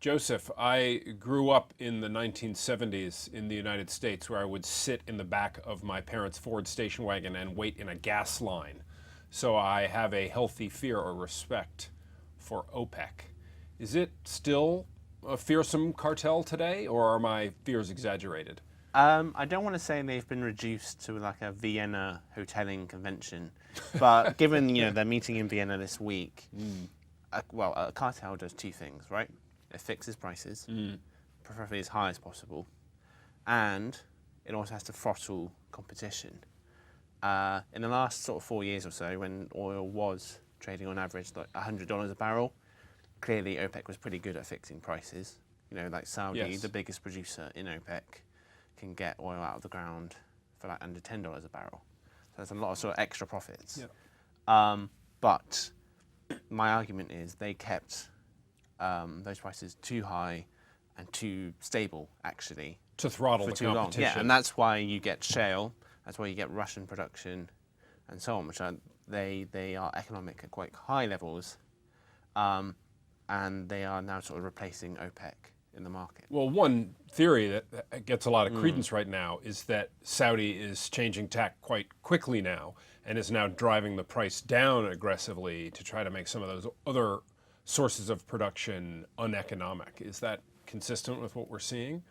Joseph, I grew up in the 1970s in the United States where I would sit in the back of my parents' Ford station wagon and wait in a gas line. So I have a healthy fear or respect for OPEC. Is it still a fearsome cartel today, or are my fears exaggerated? I don't want to say they've been reduced to like a Vienna hoteling convention, but given they're meeting in Vienna this week, a cartel does two things, right? It fixes prices, preferably as high as possible, and it also has to throttle competition. In the last sort of 4 years or so, when oil was trading on average like $100 a barrel, clearly OPEC was pretty good at fixing prices. Like Saudi, Yes. the biggest producer in OPEC, can get oil out of the ground for like under $10 a barrel. So there's a lot of sort of extra profits. Yeah. But my argument is they kept those prices too high and too stable, actually. To throttle for the too long. competition. Yeah, and that's why you get shale, that's why you get Russian production, and so on, which they are economic at quite high levels, and they are now sort of replacing OPEC in the market. Well, one theory that gets a lot of credence right now is that Saudi is changing tack quite quickly now and is now driving the price down aggressively to try to make some of those other sources of production uneconomic. Is that consistent with what we're seeing?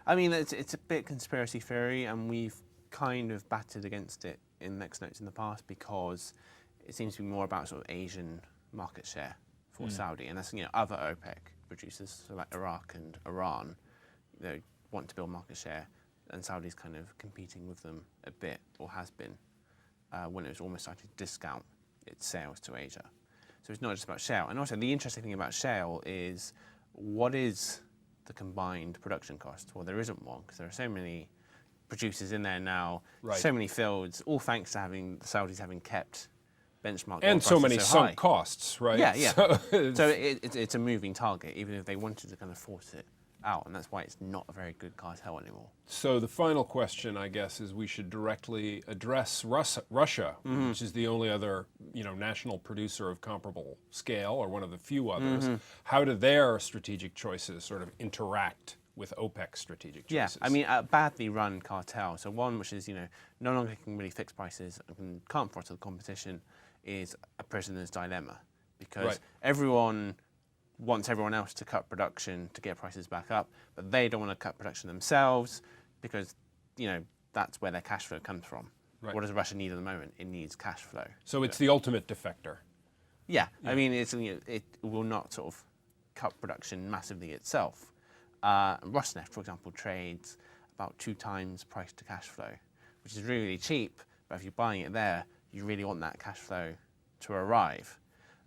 I mean, it's a bit conspiracy theory, and we've kind of batted against it in Next Notes in the past because it seems to be more about sort of Asian market share for Saudi, and that's other OPEC producers, so like Iraq and Iran, want to build market share, and Saudi's kind of competing with them a bit, or has been, when it was almost starting to discount its sales to Asia. So it's not just about shale. And also the interesting thing about shale is, what is the combined production cost? Well, there isn't one, because there are so many producers in there now, so many fields, all thanks to the Saudis having kept benchmark And so many sunk high. costs, right? Yeah, yeah. So it's a moving target, even if they wanted to kind of force it out, and that's why it's not a very good cartel anymore. So the final question, I guess, is we should directly address Russia, which is the only other, national producer of comparable scale, or one of the few others. How do their strategic choices sort of interact with OPEC's strategic choices? Yeah, I mean, a badly run cartel. So one which is, no longer can really fix prices and can't throttle the competition, is a prisoner's dilemma, because everyone wants everyone else to cut production to get prices back up, but they don't want to cut production themselves because, that's where their cash flow comes from. Right. What does Russia need at the moment? It needs cash flow. So it's the ultimate defector. Yeah, I mean, it will not sort of cut production massively itself. Rosneft, for example, trades about 2 times price to cash flow, which is really cheap, but if you're buying it there, you really want that cash flow to arrive.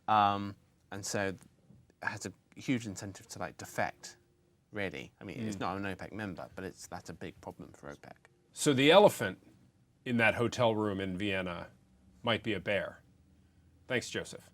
And so it has a huge incentive to defect, really. I mean, it's not an OPEC member, but that's a big problem for OPEC. So the elephant in that hotel room in Vienna might be a bear. Thanks, Joseph.